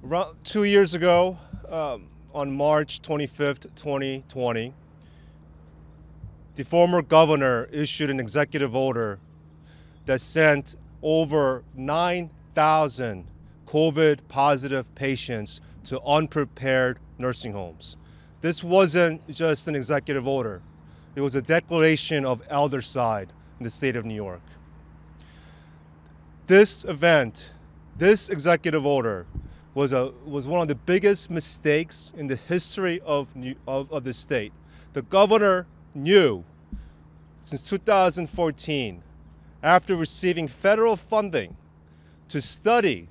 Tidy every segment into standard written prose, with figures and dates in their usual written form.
Around 2 years ago, on March 25th, 2020, the former governor issued an executive order that sent over 9,000 COVID-positive patients to unprepared nursing homes. This wasn't just an executive order. It was a declaration of eldercide in the state of New York. This event, this executive order, was one of the biggest mistakes in the history of the state. The governor knew since 2014, after receiving federal funding to study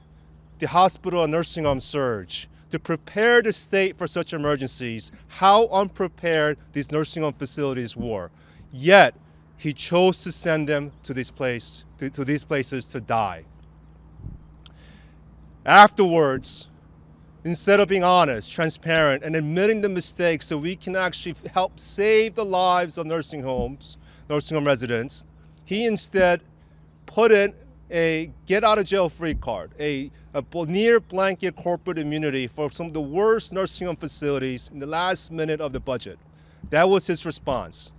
the hospital and nursing home surge, to prepare the state for such emergencies, how unprepared these nursing home facilities were. Yet, he chose to send them to these places to die. Afterwards, instead of being honest, transparent, and admitting the mistakes so we can actually help save the lives of nursing home residents, he instead put in a get-out-of-jail-free card, a near blanket corporate immunity for some of the worst nursing home facilities in the last minute of the budget. That was his response.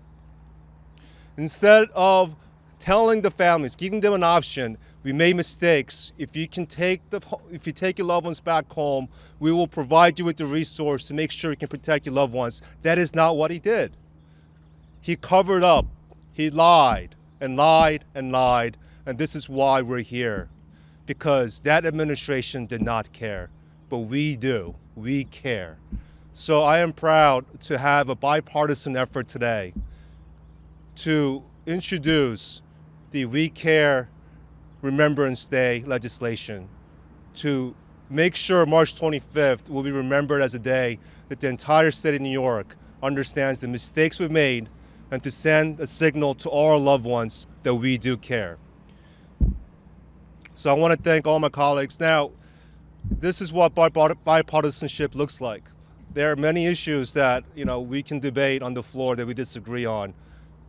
Instead of telling the families, giving them an option, we made mistakes. If you take your loved ones back home, we will provide you with the resource to make sure you can protect your loved ones. That is not what he did. He covered up. He lied and lied and lied. And this is why we're here. Because that administration did not care. But we do. We care. So I am proud to have a bipartisan effort today to introduce the We Care Remembrance Day legislation to make sure March 25th will be remembered as a day that the entire state of New York understands the mistakes we've made and to send a signal to all our loved ones that we do care. So I want to thank all my colleagues. Now, this is what bipartisanship looks like. There are many issues that we can debate on the floor that we disagree on.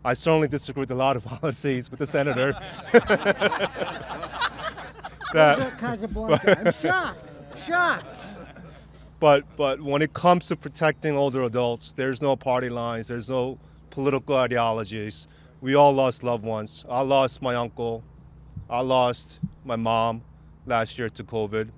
I certainly disagree with a lot of policies with the senator. Casablanca. I'm shocked. But when it comes to protecting older adults, there's no party lines, there's no political ideologies. We all lost loved ones. I lost my uncle. I lost my mom last year to COVID.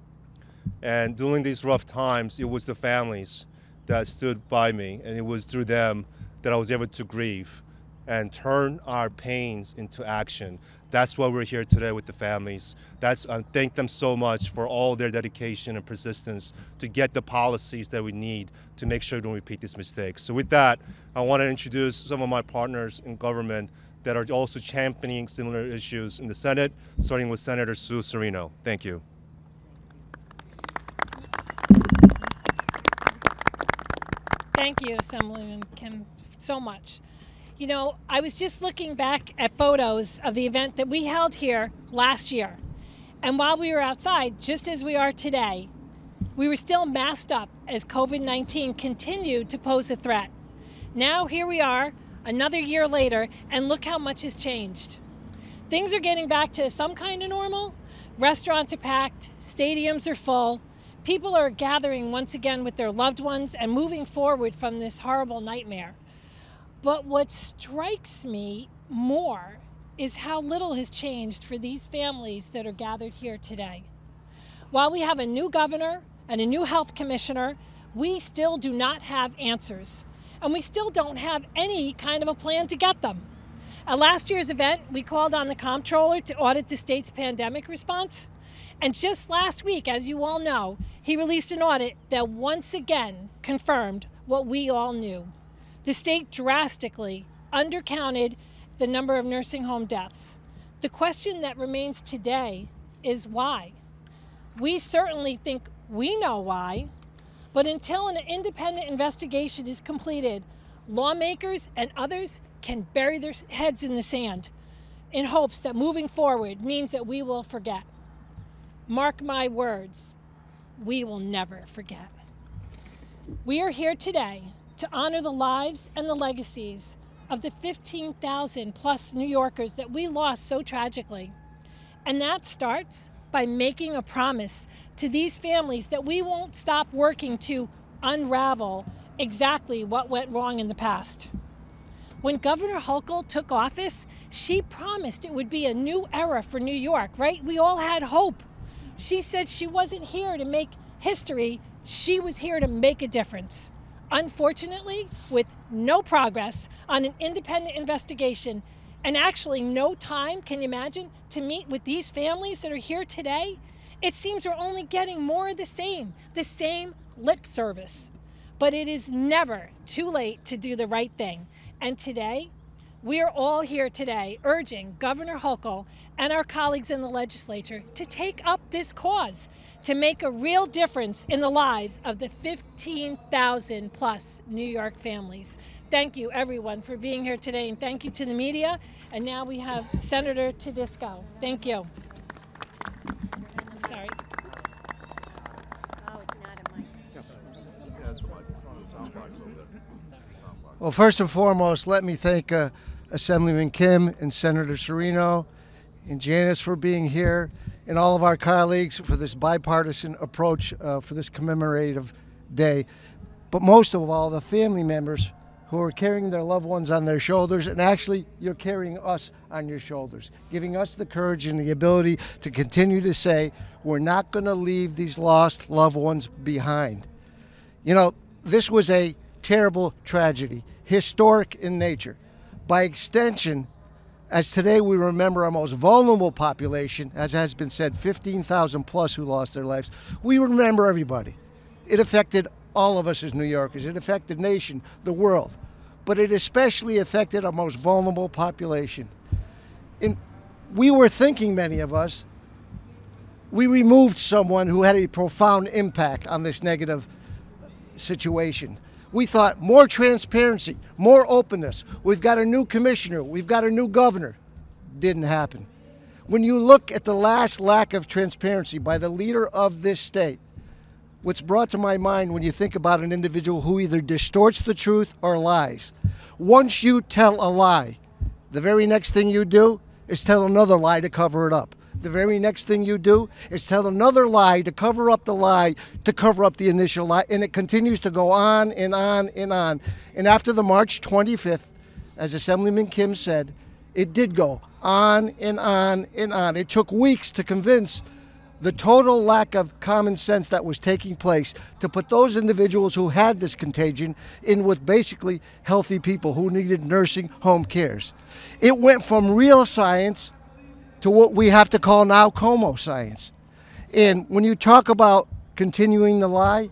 And during these rough times, it was the families that stood by me, and it was through them that I was able to grieve and turn our pains into action. That's why we're here today with the families. Thank them so much for all their dedication and persistence to get the policies that we need to make sure we don't repeat these mistakes. So with that, I want to introduce some of my partners in government that are also championing similar issues in the Senate, starting with Senator Sue Serino. Thank you. Thank you, Assemblyman Kim, so much. I was just looking back at photos of the event that we held here last year. And while we were outside, just as we are today, we were still masked up as COVID-19 continued to pose a threat. Now here we are, another year later, and look how much has changed. Things are getting back to some kind of normal. Restaurants are packed, stadiums are full. People are gathering once again with their loved ones and moving forward from this horrible nightmare. But what strikes me more is how little has changed for these families that are gathered here today. While we have a new governor and a new health commissioner, we still do not have answers. And we still don't have any kind of a plan to get them. At last year's event, we called on the comptroller to audit the state's pandemic response. And just last week, as you all know, he released an audit that once again confirmed what we all knew. The state drastically undercounted the number of nursing home deaths. The question that remains today is why? We certainly think we know why, but until an independent investigation is completed, lawmakers and others can bury their heads in the sand in hopes that moving forward means that we will forget. Mark my words, we will never forget. We are here today to honor the lives and the legacies of the 15,000 plus New Yorkers that we lost so tragically. And that starts by making a promise to these families that we won't stop working to unravel exactly what went wrong in the past. When Governor Hochul took office, she promised it would be a new era for New York, right? We all had hope. She said she wasn't here to make history, she was here to make a difference. Unfortunately, with no progress on an independent investigation and actually no time, can you imagine, to meet with these families that are here today, it seems we're only getting more of the same lip service. But it is never too late to do the right thing. And today, we are all here today urging Governor Hochul and our colleagues in the legislature to take up this cause, to make a real difference in the lives of the 15,000 plus New York families. Thank you, everyone, for being here today, and thank you to the media. And now we have Senator Tedisco. Thank you. Sorry. Well, first and foremost, let me thank Assemblyman Kim and Senator Serino and Janice for being here, and all of our colleagues for this bipartisan approach for this commemorative day. But most of all, the family members who are carrying their loved ones on their shoulders, and actually you're carrying us on your shoulders, giving us the courage and the ability to continue to say we're not going to leave these lost loved ones behind. You know, this was a terrible tragedy, historic in nature. By extension, as today we remember our most vulnerable population, as has been said, 15,000 plus who lost their lives, we remember everybody. It affected all of us as New Yorkers. It affected the nation, the world. But it especially affected our most vulnerable population. And we were thinking, many of us, we removed someone who had a profound impact on this negative situation. We thought more transparency, more openness. We've got a new commissioner. We've got a new governor. Didn't happen. When you look at the last lack of transparency by the leader of this state, what's brought to my mind when you think about an individual who either distorts the truth or lies. Once you tell a lie, the very next thing you do is tell another lie to cover it up. The very next thing you do is tell another lie to cover up the lie, to cover up the initial lie, and it continues to go on and on and on. And after the March 25th, as Assemblyman Kim said, it did go on and on and on. It took weeks to convince the total lack of common sense that was taking place to put those individuals who had this contagion in with basically healthy people who needed nursing home cares. It went from real science to what we have to call now Cuomo science. And when you talk about continuing the lie,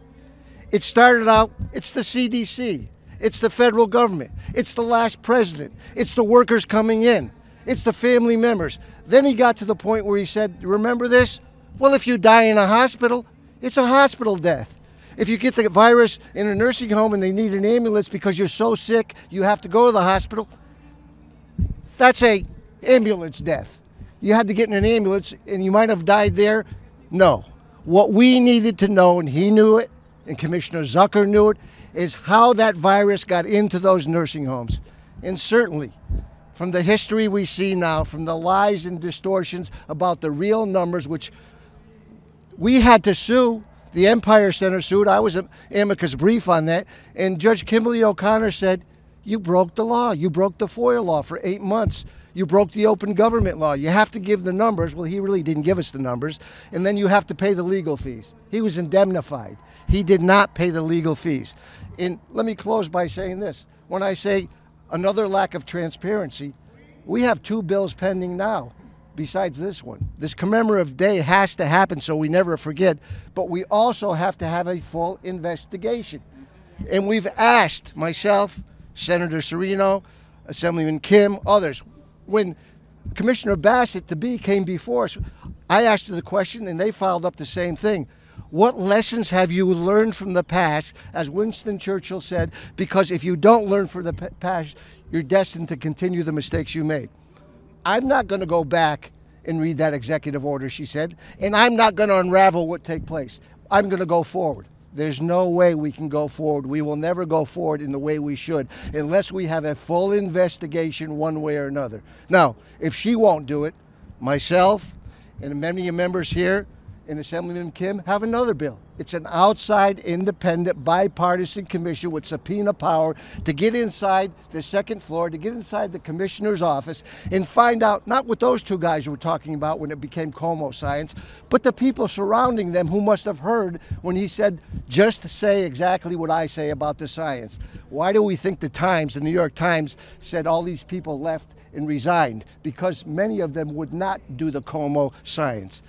it started out, it's the CDC, it's the federal government, it's the last president, it's the workers coming in, it's the family members. Then he got to the point where he said, remember this? Well, if you die in a hospital, it's a hospital death. If you get the virus in a nursing home and they need an ambulance because you're so sick you have to go to the hospital, that's a ambulance death. You had to get in an ambulance and you might have died there. No. What we needed to know, and he knew it, and Commissioner Zucker knew it, is how that virus got into those nursing homes. And certainly, from the history we see now, from the lies and distortions about the real numbers, which we had to sue, the Empire Center sued, I was an amicus brief on that, and Judge Kimberly O'Connor said, you broke the law, you broke the FOIA law for 8 months. You broke the open government law. You have to give the numbers. Well, he really didn't give us the numbers. And then you have to pay the legal fees. He was indemnified. He did not pay the legal fees. And let me close by saying this. When I say another lack of transparency, we have 2 bills pending now besides this one. This commemorative day has to happen so we never forget, but we also have to have a full investigation. And we've asked, myself, Senator Serino, Assemblyman Kim, others, when Commissioner Bassett to be came before us, I asked her the question and they filed up the same thing. What lessons have you learned from the past, as Winston Churchill said, because if you don't learn from the past, you're destined to continue the mistakes you made. I'm not going to go back and read that executive order, she said, and I'm not going to unravel what took place. I'm going to go forward. There's no way we can go forward. We will never go forward in the way we should unless we have a full investigation one way or another. Now, if she won't do it, myself And many members here, and Assemblyman Kim, have another bill. It's an outside, independent, bipartisan commission with subpoena power to get inside the second floor, to get inside the commissioner's office and find out, not what those two guys were talking about when it became Cuomo science, but the people surrounding them who must have heard when he said, just say exactly what I say about the science. Why do we think the Times, the New York Times, said all these people left and resigned? Because many of them would not do the Cuomo science.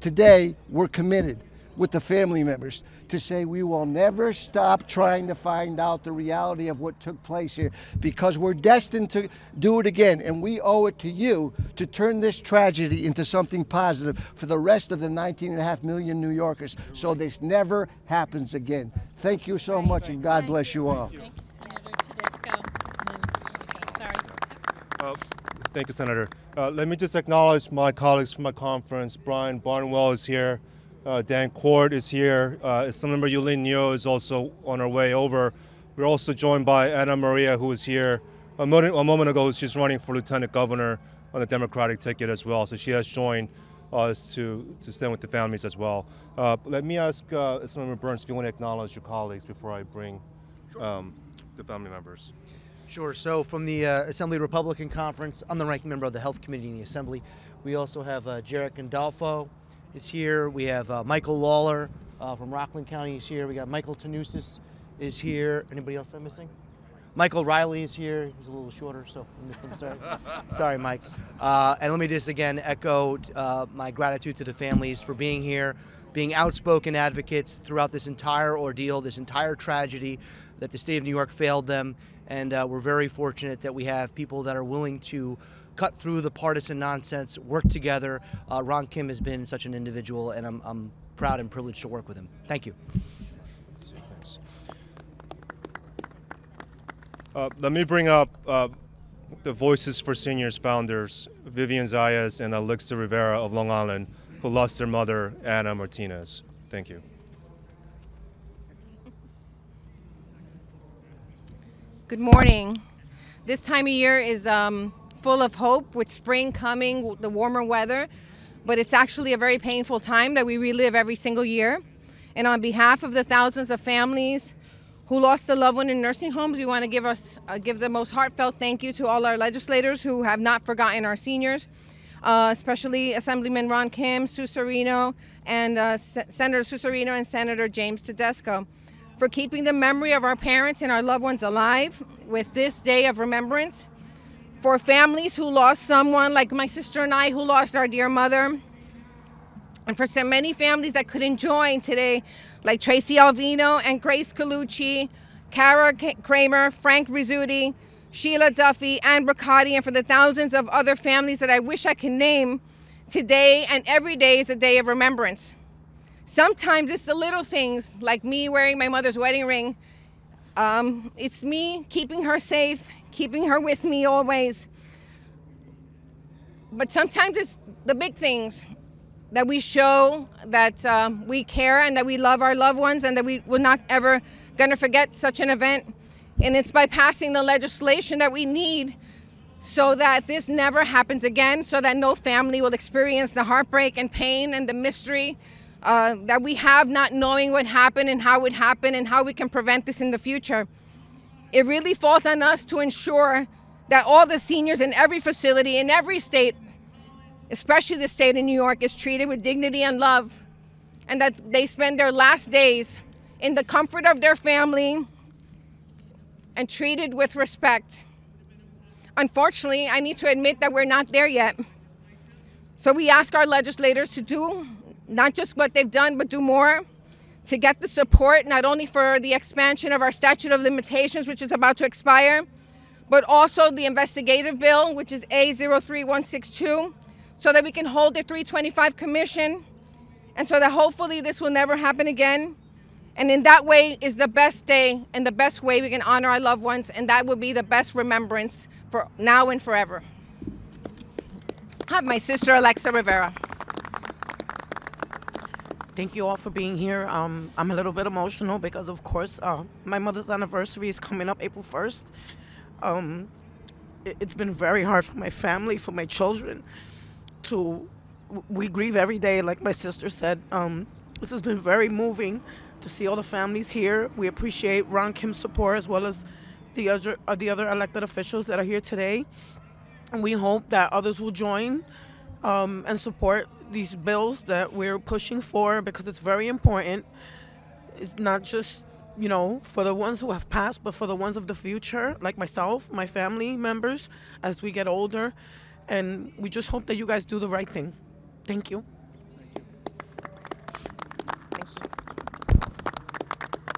Today, we're committed with the family members to say we will never stop trying to find out the reality of what took place here, because we're destined to do it again, and we owe it to you to turn this tragedy into something positive for the rest of the 19.5 million New Yorkers, so this never happens again. Thank you so much, and God bless you all. Thank you, Senator Tedisco. Sorry. Thank you, Senator. Let me just acknowledge my colleagues from my conference. Brian Barnwell is here. Dan Cord is here. Assemblymember Yulene Neo is also on her way over. We're also joined by Anna Maria, who is here a moment ago. She's running for Lieutenant Governor on the Democratic ticket as well. So she has joined us to stand with the families as well. Let me ask Assemblymember Burns if you want to acknowledge your colleagues before I bring the family members. Sure. So from the Assembly Republican Conference, I'm the ranking member of the Health Committee in the Assembly. We also have Jarek Gandolfo is here. We have Michael Lawler from Rockland County is here. We got Michael Tanusis is here. Anybody else I'm missing? Michael Riley is here. He's a little shorter, so I missed him. Sorry. Sorry, Mike. And let me just again echo my gratitude to the families for being here, being outspoken advocates throughout this entire ordeal, this entire tragedy that the state of New York failed them. And we're very fortunate that we have people that are willing to cut through the partisan nonsense, work together. Ron Kim has been such an individual, and I'm proud and privileged to work with him. Thank you. Thanks. Let me bring up the Voices for Seniors founders, Vivian Zayas and Alexa Rivera of Long Island, who lost their mother, Anna Martinez. Thank you. Good morning. This time of year is full of hope with spring coming, the warmer weather, but it's actually a very painful time that we relive every single year. And on behalf of the thousands of families who lost a loved one in nursing homes, we want to give the most heartfelt thank you to all our legislators who have not forgotten our seniors, especially Assemblyman Ron Kim, Sue Serino, and Senator Sue Serino and Senator James Tedesco, for keeping the memory of our parents and our loved ones alive with this day of remembrance. For families who lost someone, like my sister and I, who lost our dear mother. And for so many families that couldn't join today, like Tracy Alvino and Grace Colucci, Kara Kramer, Frank Rizzuti, Sheila Duffy, Ann Bricati, and for the thousands of other families that I wish I could name, today and every day is a day of remembrance. Sometimes it's the little things, like me wearing my mother's wedding ring. It's me keeping her safe, keeping her with me always. But sometimes it's the big things that we show that we care and that we love our loved ones and that we will not ever gonna forget such an event. And it's by passing the legislation that we need so that this never happens again, so that no family will experience the heartbreak and pain and the mystery that we have, not knowing what happened and how it happened and how we can prevent this in the future. It really falls on us to ensure that all the seniors in every facility, in every state, especially the state of New York, is treated with dignity and love, and that they spend their last days in the comfort of their family and treated with respect. Unfortunately, I need to admit that we're not there yet. So we ask our legislators to do not just what they've done, but do more to get the support, not only for the expansion of our statute of limitations, which is about to expire, but also the investigative bill, which is A03162, so that we can hold the 325 commission, and so that hopefully this will never happen again. And in that way is the best day and the best way we can honor our loved ones, and that will be the best remembrance for now and forever. I have my sister, Alexa Rivera. Thank you all for being here. I'm a little bit emotional because, of course, my mother's anniversary is coming up April 1st. It's been very hard for my family, for my children, to we grieve every day, like my sister said. This has been very moving to see all the families here. We appreciate Ron Kim's support as well as the other elected officials that are here today. And we hope that others will join and support these bills that we're pushing for, because it's very important. It's not just, you know, for the ones who have passed, but for the ones of the future, like myself, my family members, as we get older. And we just hope that you guys do the right thing. Thank you.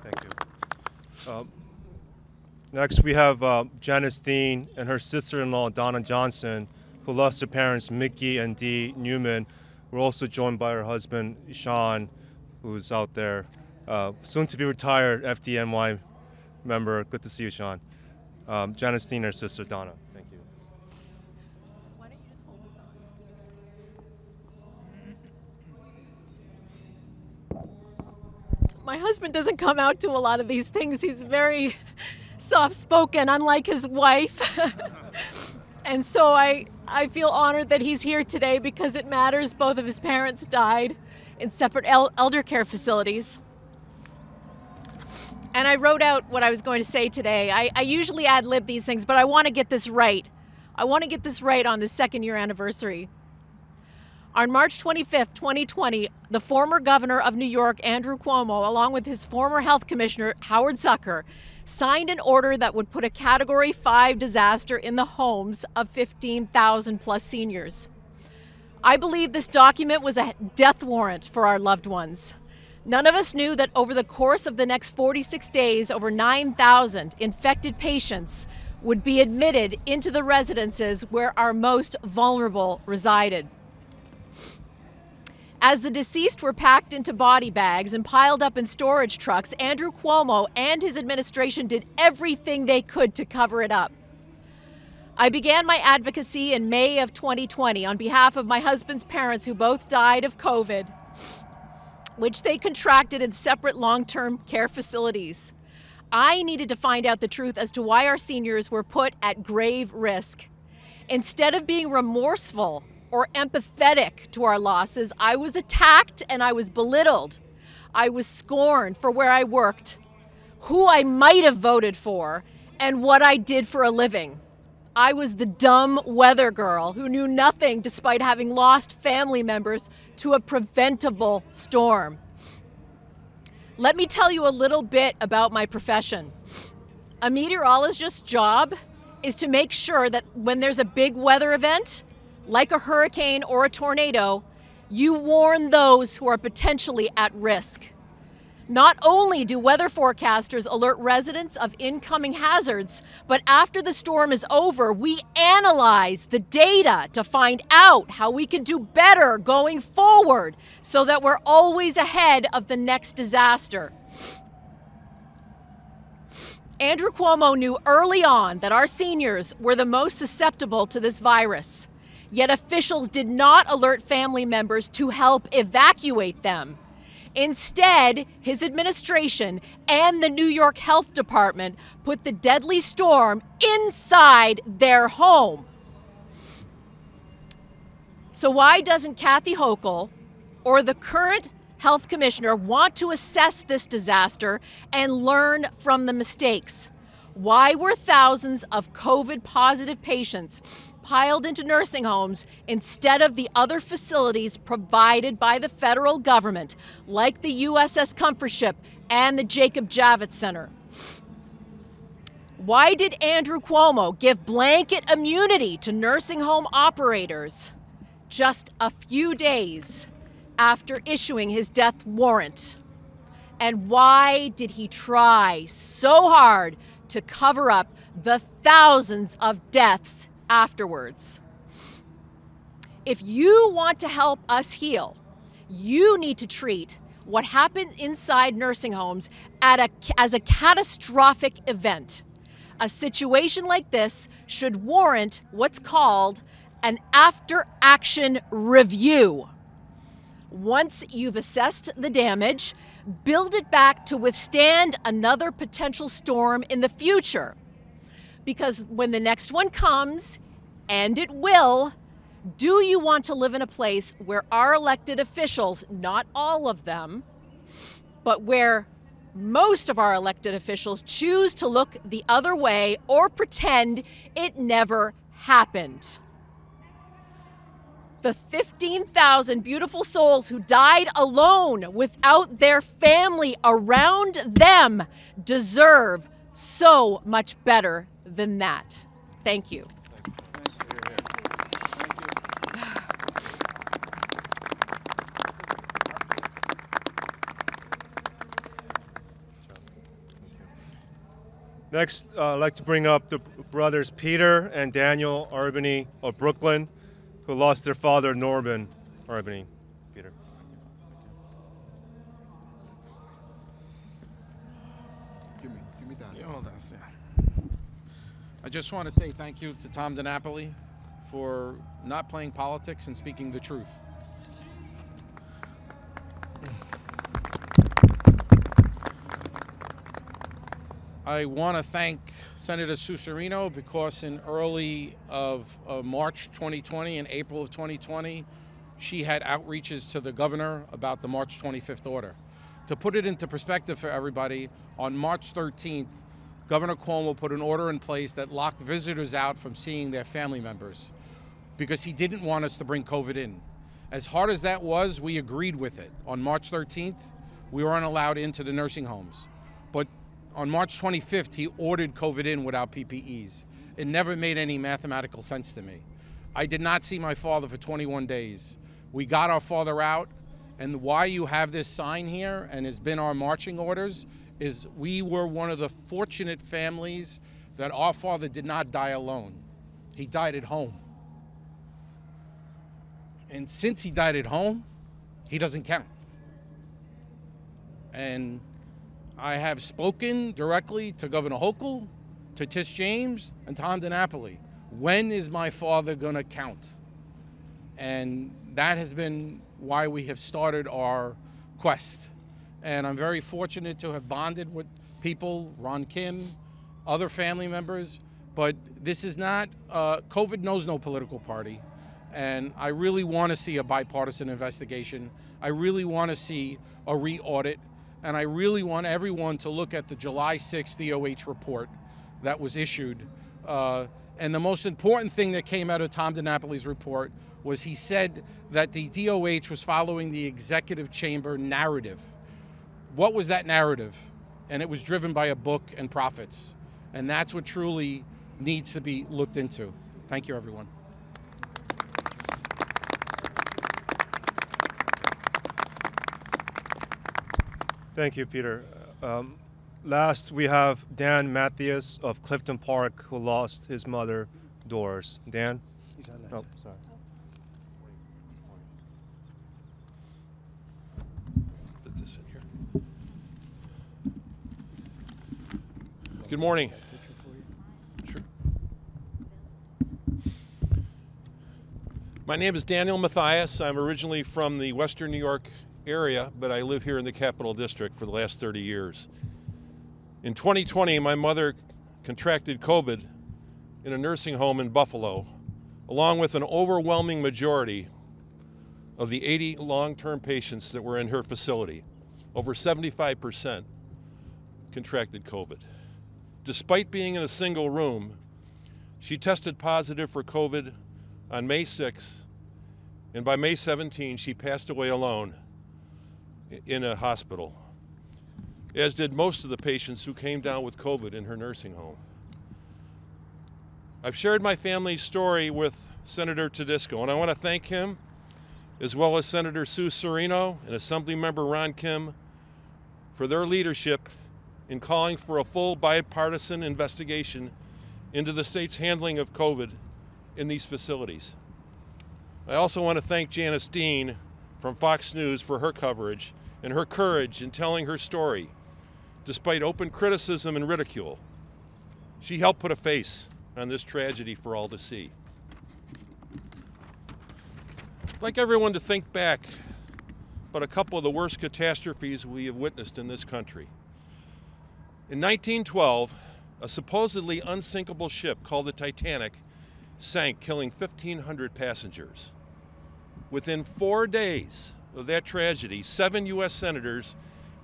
Thank you. Next, we have Janice Dean and her sister-in-law, Donna Johnson, who lost her parents, Mickey and Dee Newman. We're also joined by her husband, Sean, who's out there, soon to be retired FDNY member. Good to see you, Sean. Janice Dean, her sister, Donna. Thank you. Why don't you just hold this on? My husband doesn't come out to a lot of these things. He's very soft-spoken, unlike his wife. And so I feel honored that he's here today because it matters. Both of his parents died in separate elder care facilities. And I wrote out what I was going to say today. I usually ad-lib these things, but I want to get this right. I want to get this right on the second-year anniversary. On March 25th, 2020, the former governor of New York, Andrew Cuomo, along with his former health commissioner, Howard Zucker, signed an order that would put a Category 5 disaster in the homes of 15,000 plus seniors. I believe this document was a death warrant for our loved ones. None of us knew that over the course of the next 46 days, over 9,000 infected patients would be admitted into the residences where our most vulnerable resided. As the deceased were packed into body bags and piled up in storage trucks, Andrew Cuomo and his administration did everything they could to cover it up. I began my advocacy in May of 2020 on behalf of my husband's parents who both died of COVID, which they contracted in separate long-term care facilities. I needed to find out the truth as to why our seniors were put at grave risk. Instead of being remorseful or empathetic to our losses, I was attacked and I was belittled. I was scorned for where I worked, who I might have voted for, and what I did for a living. I was the dumb weather girl who knew nothing despite having lost family members to a preventable storm. Let me tell you a little bit about my profession. A meteorologist's job is to make sure that when there's a big weather event, like a hurricane or a tornado, you warn those who are potentially at risk. Not only do weather forecasters alert residents of incoming hazards, but after the storm is over, we analyze the data to find out how we can do better going forward so that we're always ahead of the next disaster. Andrew Cuomo knew early on that our seniors were the most susceptible to this virus. Yet officials did not alert family members to help evacuate them. Instead, his administration and the New York Health Department put the deadly storm inside their home. So why doesn't Kathy Hochul or the current health commissioner want to assess this disaster and learn from the mistakes? Why were thousands of COVID-positive patients piled into nursing homes instead of the other facilities provided by the federal government, like the USS Comfort Ship and the Jacob Javits Center? Why did Andrew Cuomo give blanket immunity to nursing home operators just a few days after issuing his death warrant? And why did he try so hard to cover up the thousands of deaths afterwards? If you want to help us heal, you need to treat what happened inside nursing homes as a catastrophic event. A situation like this should warrant what's called an after-action review. Once you've assessed the damage, build it back to withstand another potential storm in the future. Because when the next one comes, and it will, Do you want to live in a place where our elected officials, not all of them, but where most of our elected officials choose to look the other way or pretend it never happened? The 15,000 beautiful souls who died alone without their family around them deserve so much better than that. Thank you. Next, I'd like to bring up the brothers Peter and Daniel Arbany of Brooklyn, who lost their father, Norman Arbany. Peter. Give me that. Yeah, hold on. I just want to say thank you to Tom DiNapoli for not playing politics and speaking the truth. I want to thank Senator Serino because in early of March 2020 and April of 2020, she had outreaches to the governor about the March 25th order. To put it into perspective for everybody, on March 13th, Governor Cuomo put an order in place that locked visitors out from seeing their family members because he didn't want us to bring COVID in. As hard as that was, we agreed with it. On March 13th, we weren't allowed into the nursing homes. But on March 25th, he ordered COVID in without PPEs. It never made any mathematical sense to me. I did not see my father for 21 days. We got our father out, and why you have this sign here and has been our marching orders is we were one of the fortunate families that our father did not die alone. He died at home. And since he died at home, he doesn't count. And I have spoken directly to Governor Hochul, to Tish James, and Tom DiNapoli. When is my father going to count? And that has been why we have started our quest. And I'm very fortunate to have bonded with people, Ron Kim, other family members, but this is not, COVID knows no political party. And I really want to see a bipartisan investigation. I really want to see a re-audit. And I really want everyone to look at the July 6th DOH report that was issued. And the most important thing that came out of Tom DiNapoli's report was he said that the DOH was following the executive chamber narrative. What was that narrative? And it was driven by a book and profits. And that's what truly needs to be looked into. Thank you, everyone. Thank you, Peter. Last, we have Dan Matthews of Clifton Park, who lost his mother, Doris. Dan? He's on that Oh, side. sorry. Put this in here. Good morning. Sure. My name is Daniel Mathias. I'm originally from the Western New York area, but I live here in the Capital District for the last 30 years. In 2020, my mother contracted COVID in a nursing home in Buffalo, along with an overwhelming majority of the 80 long-term patients that were in her facility. Over 75% contracted COVID. Despite being in a single room, she tested positive for COVID on May 6th, and by May 17, she passed away alone in a hospital, as did most of the patients who came down with COVID in her nursing home. I've shared my family's story with Senator Tedisco, and I want to thank him, as well as Senator Sue Serino and Assemblymember Ron Kim, for their leadership in calling for a full bipartisan investigation into the state's handling of COVID in these facilities. I also want to thank Janice Dean from Fox News for her coverage and her courage in telling her story, despite open criticism and ridicule. She helped put a face on this tragedy for all to see. I'd like everyone to think back about a couple of the worst catastrophes we have witnessed in this country. In 1912, a supposedly unsinkable ship called the Titanic sank, killing 1,500 passengers. Within 4 days of that tragedy, 7 U.S. senators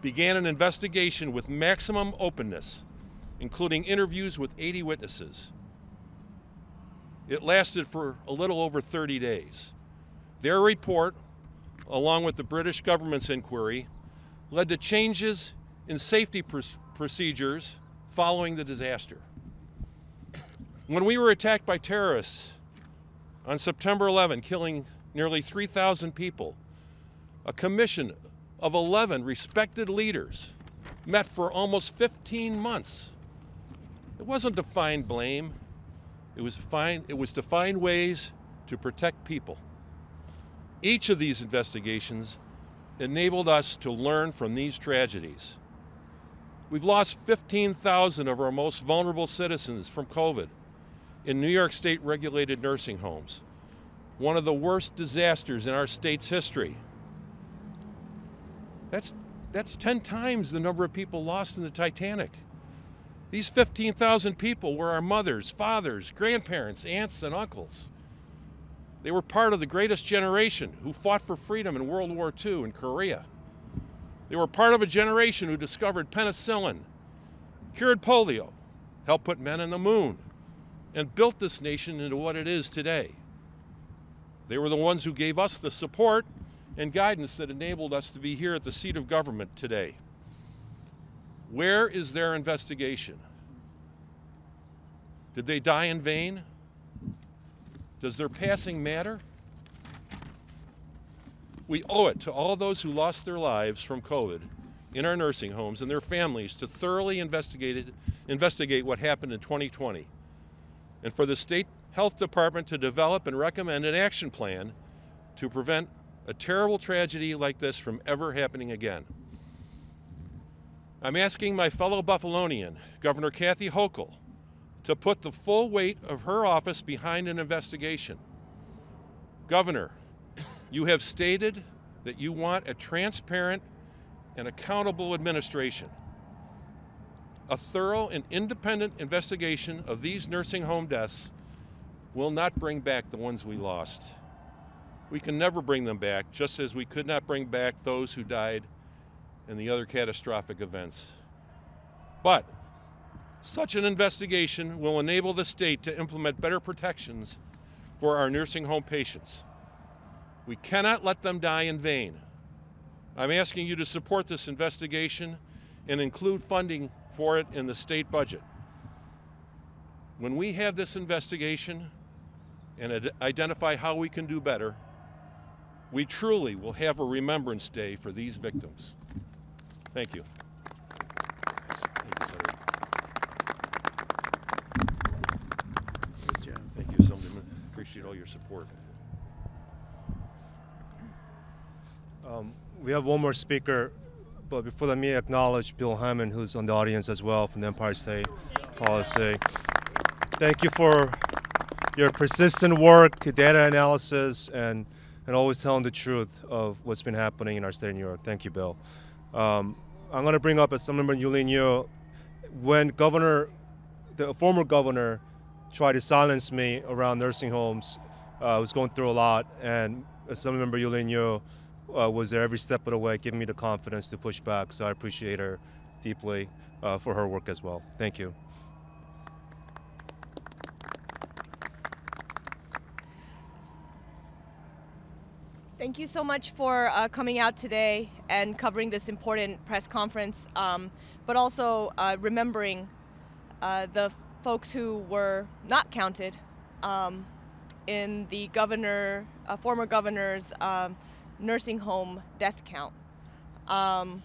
began an investigation with maximum openness, including interviews with 80 witnesses. It lasted for a little over 30 days. Their report, along with the British government's inquiry, led to changes in safety procedures following the disaster. When we were attacked by terrorists on September 11, killing nearly 3,000 people, a commission of 11 respected leaders met for almost 15 months. It wasn't to find blame. It was to find ways to protect people. Each of these investigations enabled us to learn from these tragedies. We've lost 15,000 of our most vulnerable citizens from COVID in New York State regulated nursing homes, one of the worst disasters in our state's history. That's 10 times the number of people lost in the Titanic. These 15,000 people were our mothers, fathers, grandparents, aunts, and uncles. They were part of the greatest generation who fought for freedom in World War II in Korea. They were part of a generation who discovered penicillin, cured polio, helped put men on the moon, and built this nation into what it is today. They were the ones who gave us the support and guidance that enabled us to be here at the seat of government today. Where is their investigation? Did they die in vain? Does their passing matter? We owe it to all those who lost their lives from COVID in our nursing homes and their families to thoroughly investigate what happened in 2020, and for the state health department to develop and recommend an action plan to prevent a terrible tragedy like this from ever happening again. I'm asking my fellow Buffalonian, Governor Kathy Hochul, to put the full weight of her office behind an investigation. Governor, you have stated that you want a transparent and accountable administration. A thorough and independent investigation of these nursing home deaths will not bring back the ones we lost. We can never bring them back, just as we could not bring back those who died in the other catastrophic events. But such an investigation will enable the state to implement better protections for our nursing home patients. We cannot let them die in vain. I'm asking you to support this investigation and include funding for it in the state budget. When we have this investigation and identify how we can do better, we truly will have a Remembrance Day for these victims. Thank you. Good job. Thank you, Assemblyman. Appreciate all your support. We have one more speaker, but before that, let me acknowledge Bill Hammond, who's on the audience as well from the Empire State Policy. Thank you for your persistent work, data analysis, and always telling the truth of what's been happening in our state of New York. Thank you, Bill. I'm going to bring up Assemblymember Yulin Yu. When the former governor tried to silence me around nursing homes, I was going through a lot, and Assemblymember Yulin Yu was there every step of the way, giving me the confidence to push back. So I appreciate her deeply for her work as well. Thank you. Thank you so much for coming out today and covering this important press conference, but also remembering the folks who were not counted in the former governor's nursing home death count. I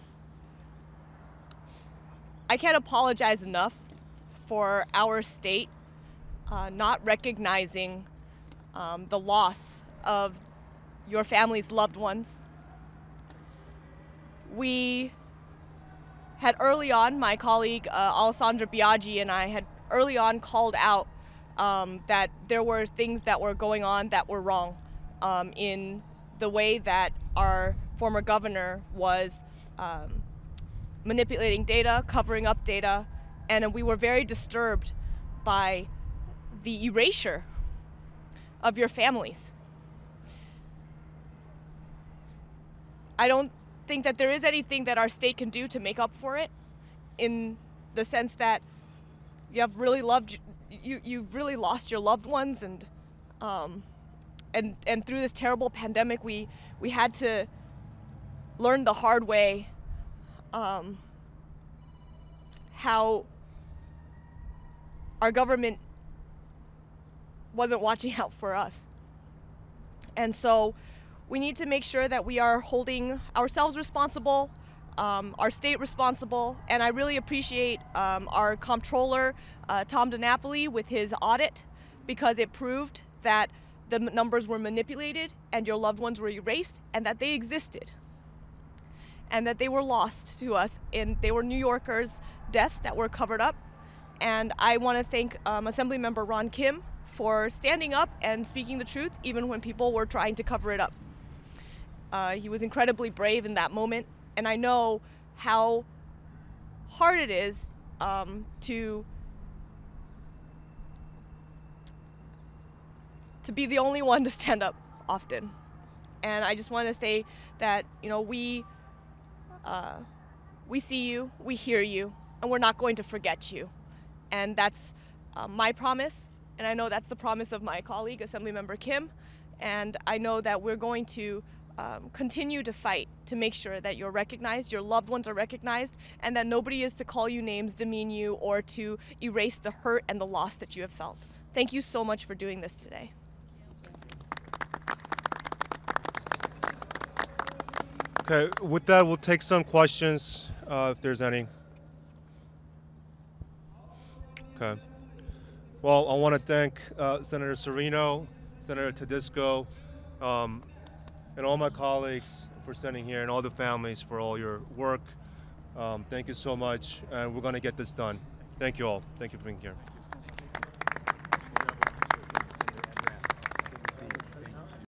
can't apologize enough for our state not recognizing the loss of your family's loved ones. We had early on, my colleague Alessandra Biaggi and I had early on called out that there were things that were going on that were wrong in the way that our former governor was manipulating data, covering up data, and we were very disturbed by the erasure of your families. I don't think that there is anything that our state can do to make up for it, in the sense that you've really lost your loved ones, and through this terrible pandemic, we had to learn the hard way how our government wasn't watching out for us. And so we need to make sure that we are holding ourselves responsible, our state responsible, and I really appreciate our comptroller, Tom DiNapoli, with his audit, because it proved that the numbers were manipulated and your loved ones were erased, and that they existed, and that they were lost to us, and they were New Yorkers' deaths that were covered up. And I want to thank Assemblymember Ron Kim for standing up and speaking the truth even when people were trying to cover it up. He was incredibly brave in that moment, and I know how hard it is to be the only one to stand up often. And I just want to say that, you know, we see you, we hear you, and we're not going to forget you. And that's my promise, and I know that's the promise of my colleague, Assemblymember Kim, and I know that we're going to continue to fight to make sure that you're recognized, your loved ones are recognized, and that nobody is to call you names, demean you, or to erase the hurt and the loss that you have felt. Thank you so much for doing this today. Okay, with that, we'll take some questions if there's any. Okay. Well, I want to thank Senator Serino, Senator Tedisco, and all my colleagues for standing here, and all the families for all your work. Thank you so much, and we're going to get this done. Thank you all. Thank you for being here.